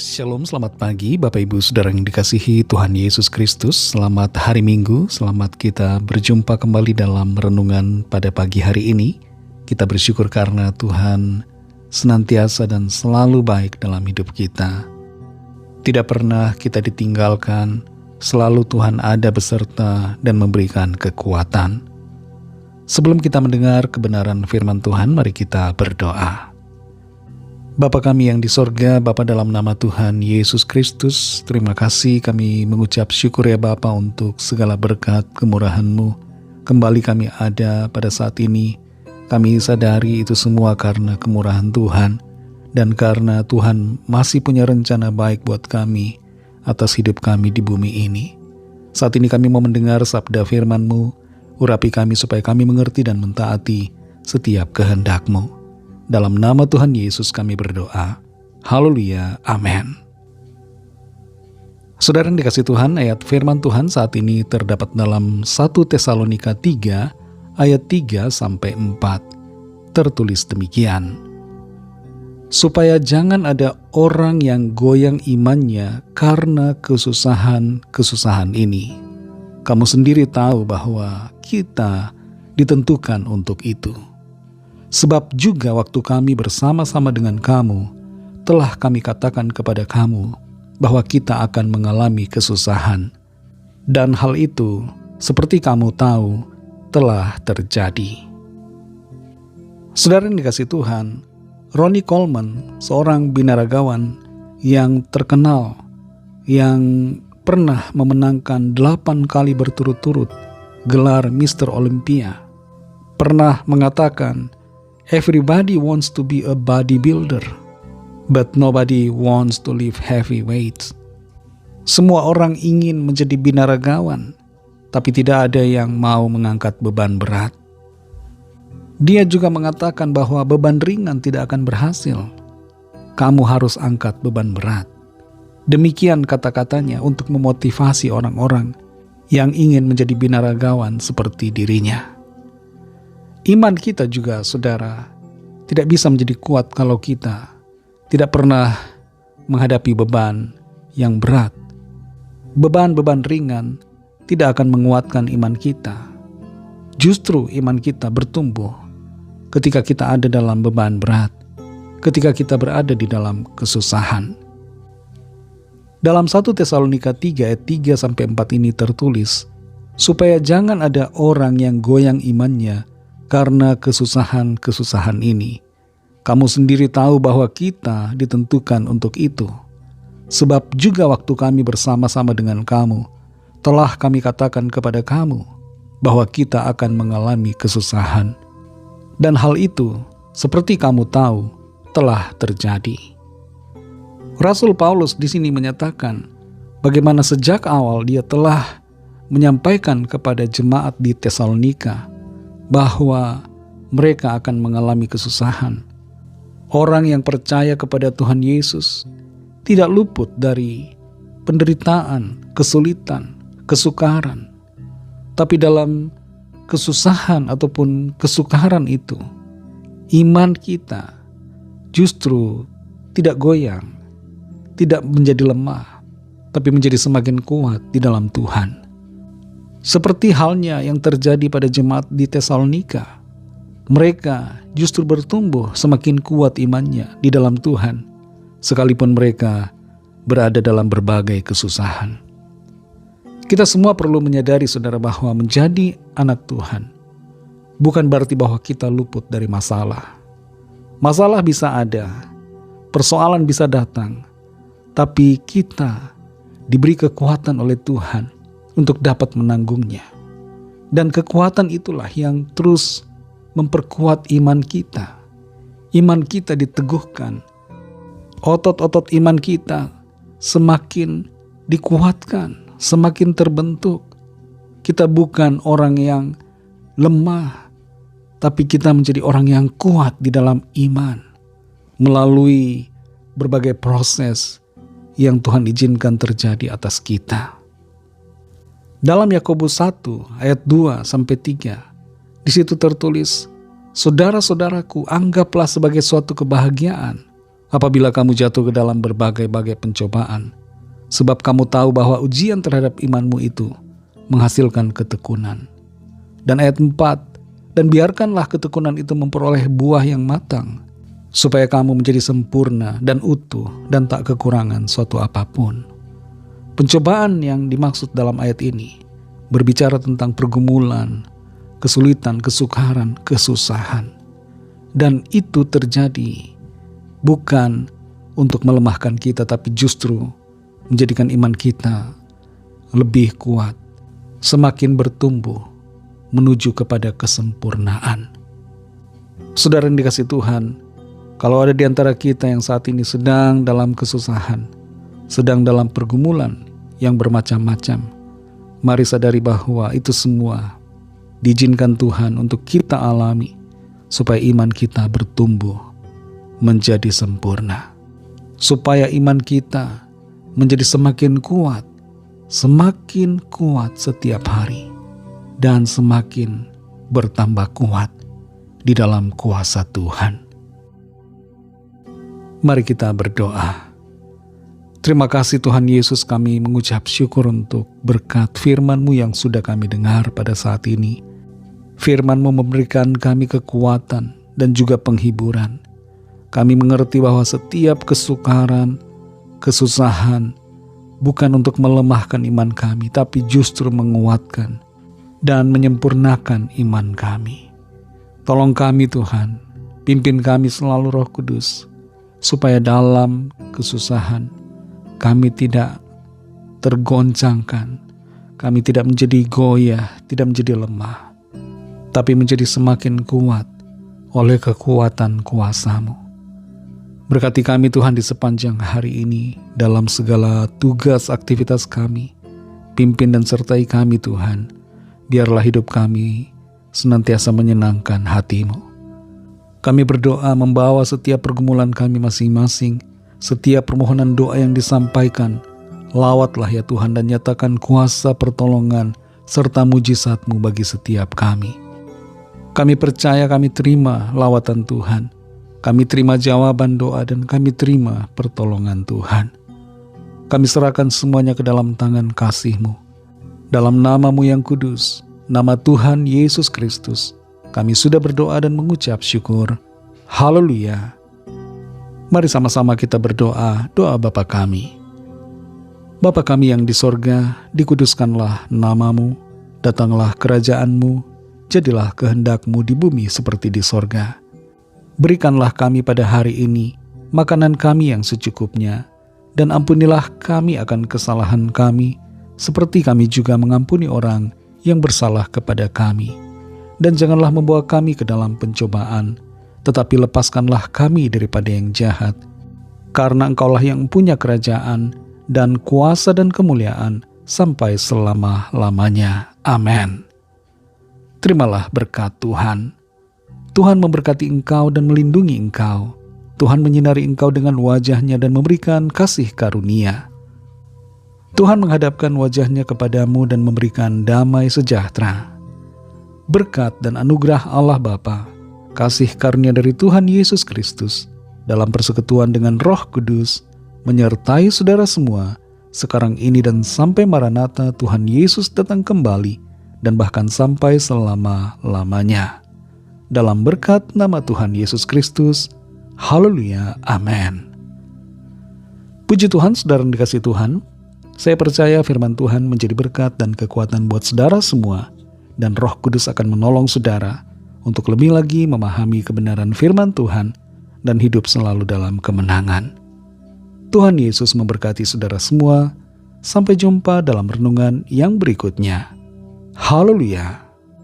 Shalom, selamat pagi Bapak Ibu Saudara yang dikasihi Tuhan Yesus Kristus. Selamat hari Minggu, selamat kita berjumpa kembali dalam renungan pada pagi hari ini. Kita bersyukur karena Tuhan senantiasa dan selalu baik dalam hidup kita. Tidak pernah kita ditinggalkan, selalu Tuhan ada beserta dan memberikan kekuatan. Sebelum kita mendengar kebenaran firman Tuhan, mari kita berdoa. Bapa kami yang di sorga, Bapa dalam nama Tuhan Yesus Kristus, terima kasih kami mengucap syukur ya Bapa untuk segala berkat kemurahan-Mu. Kembali kami ada pada saat ini, kami sadari itu semua karena kemurahan Tuhan, dan karena Tuhan masih punya rencana baik buat kami atas hidup kami di bumi ini. Saat ini kami mau mendengar sabda firman-Mu, urapi kami supaya kami mengerti dan mentaati setiap kehendak-Mu. Dalam nama Tuhan Yesus kami berdoa. Haleluya. Amin. Saudara yang dikasihi Tuhan, ayat firman Tuhan saat ini terdapat dalam 1 Tesalonika 3 ayat 3-4. Tertulis demikian. Supaya jangan ada orang yang goyang imannya karena kesusahan-kesusahan ini. Kamu sendiri tahu bahwa kita ditentukan untuk itu. Sebab juga waktu kami bersama-sama dengan kamu, telah kami katakan kepada kamu bahwa kita akan mengalami kesusahan. Dan hal itu, seperti kamu tahu, telah terjadi. Saudara yang dikasihi Tuhan, Ronnie Coleman, seorang binaragawan yang terkenal, yang pernah memenangkan 8 kali berturut-turut gelar Mr. Olympia, pernah mengatakan, "Everybody wants to be a bodybuilder, but nobody wants to lift heavy weights." Semua orang ingin menjadi binaragawan, tapi tidak ada yang mau mengangkat beban berat. Dia juga mengatakan bahwa beban ringan tidak akan berhasil. Kamu harus angkat beban berat. Demikian kata-katanya untuk memotivasi orang-orang yang ingin menjadi binaragawan seperti dirinya. Iman kita juga, saudara, tidak bisa menjadi kuat kalau kita tidak pernah menghadapi beban yang berat. Beban-beban ringan tidak akan menguatkan iman kita. Justru iman kita bertumbuh ketika kita ada dalam beban berat, ketika kita berada di dalam kesusahan. Dalam 1 Tesalonika 3 ayat 3-4 ini tertulis, supaya jangan ada orang yang goyang imannya karena kesusahan-kesusahan ini. Kamu sendiri tahu bahwa kita ditentukan untuk itu. Sebab juga waktu kami bersama-sama dengan kamu, telah kami katakan kepada kamu bahwa kita akan mengalami kesusahan. Dan hal itu, seperti kamu tahu, telah terjadi. Rasul Paulus di sini menyatakan bagaimana sejak awal dia telah menyampaikan kepada jemaat di Tesalonika bahwa mereka akan mengalami kesusahan. Orang yang percaya kepada Tuhan Yesus tidak luput dari penderitaan, kesulitan, kesukaran. Tapi dalam kesusahan ataupun kesukaran itu, iman kita justru tidak goyang, tidak menjadi lemah, tapi menjadi semakin kuat di dalam Tuhan. Seperti halnya yang terjadi pada jemaat di Tesalonika, mereka justru bertumbuh semakin kuat imannya di dalam Tuhan, sekalipun mereka berada dalam berbagai kesusahan. Kita semua perlu menyadari, saudara, bahwa menjadi anak Tuhan bukan berarti bahwa kita luput dari masalah. Masalah bisa ada, persoalan bisa datang, tapi kita diberi kekuatan oleh Tuhan untuk dapat menanggungnya. Dan kekuatan itulah yang terus memperkuat iman kita. Iman kita diteguhkan. Otot-otot iman kita semakin dikuatkan, semakin terbentuk. Kita bukan orang yang lemah, tapi kita menjadi orang yang kuat di dalam iman melalui berbagai proses yang Tuhan izinkan terjadi atas kita. Dalam Yakobus 1 ayat 2-3, di situ tertulis, "Saudara-saudaraku, anggaplah sebagai suatu kebahagiaan apabila kamu jatuh ke dalam berbagai-bagai pencobaan, sebab kamu tahu bahwa ujian terhadap imanmu itu menghasilkan ketekunan. Dan ayat 4, dan biarkanlah ketekunan itu memperoleh buah yang matang, supaya kamu menjadi sempurna dan utuh dan tak kekurangan suatu apapun. Pencobaan yang dimaksud dalam ayat ini berbicara tentang pergumulan, kesulitan, kesukaran, kesusahan. Dan itu terjadi bukan untuk melemahkan kita, tapi justru menjadikan iman kita lebih kuat, semakin bertumbuh menuju kepada kesempurnaan. Saudara yang dikasihi Tuhan, kalau ada di antara kita yang saat ini sedang dalam kesusahan, sedang dalam pergumulan yang bermacam-macam, mari sadari bahwa itu semua diizinkan Tuhan untuk kita alami, supaya iman kita bertumbuh menjadi sempurna, supaya iman kita menjadi semakin kuat setiap hari, dan semakin bertambah kuat di dalam kuasa Tuhan. Mari kita berdoa. Terima kasih Tuhan Yesus, kami mengucap syukur untuk berkat firman-Mu yang sudah kami dengar pada saat ini. Firman-Mu memberikan kami kekuatan dan juga penghiburan. Kami mengerti bahwa setiap kesukaran, kesusahan bukan untuk melemahkan iman kami, tapi justru menguatkan dan menyempurnakan iman kami. Tolong kami Tuhan, pimpin kami selalu Roh Kudus, supaya dalam kesusahan kami tidak tergoncangkan, kami tidak menjadi goyah, tidak menjadi lemah, tapi menjadi semakin kuat oleh kekuatan kuasa-Mu. Berkati kami Tuhan di sepanjang hari ini, dalam segala tugas aktivitas kami. Pimpin dan sertai kami Tuhan, biarlah hidup kami senantiasa menyenangkan hati-Mu. Kami berdoa membawa setiap pergumulan kami masing-masing, setiap permohonan doa yang disampaikan, lawatlah ya Tuhan dan nyatakan kuasa pertolongan serta mujizat-Mu bagi setiap kami. Kami percaya, kami terima lawatan Tuhan, kami terima jawaban doa, dan kami terima pertolongan Tuhan. Kami serahkan semuanya ke dalam tangan kasih-Mu. Dalam nama-Mu yang kudus, nama Tuhan Yesus Kristus, kami sudah berdoa dan mengucap syukur. Haleluya. Mari sama-sama kita berdoa, doa Bapa kami. Bapa kami yang di sorga, dikuduskanlah nama-Mu, datanglah kerajaan-Mu, jadilah kehendak-Mu di bumi seperti di sorga. Berikanlah kami pada hari ini makanan kami yang secukupnya, dan ampunilah kami akan kesalahan kami, seperti kami juga mengampuni orang yang bersalah kepada kami. Dan janganlah membawa kami ke dalam pencobaan, tetapi lepaskanlah kami daripada yang jahat. Karena Engkaulah yang punya kerajaan dan kuasa dan kemuliaan sampai selama-lamanya. Amin. Terimalah berkat Tuhan. Tuhan memberkati engkau dan melindungi engkau. Tuhan menyinari engkau dengan wajah-Nya dan memberikan kasih karunia. Tuhan menghadapkan wajah-Nya kepadamu dan memberikan damai sejahtera. Berkat dan anugerah Allah Bapa, kasih karunia dari Tuhan Yesus Kristus, dalam persekutuan dengan Roh Kudus, menyertai saudara semua, sekarang ini dan sampai Maranatha Tuhan Yesus datang kembali, dan bahkan sampai selama-lamanya. Dalam berkat nama Tuhan Yesus Kristus, haleluya, amin. Puji Tuhan, saudara yang dikasihi Tuhan, saya percaya firman Tuhan menjadi berkat dan kekuatan buat saudara semua, dan Roh Kudus akan menolong saudara untuk lebih lagi memahami kebenaran firman Tuhan dan hidup selalu dalam kemenangan. Tuhan Yesus memberkati saudara semua. Sampai jumpa dalam renungan yang berikutnya. Haleluya.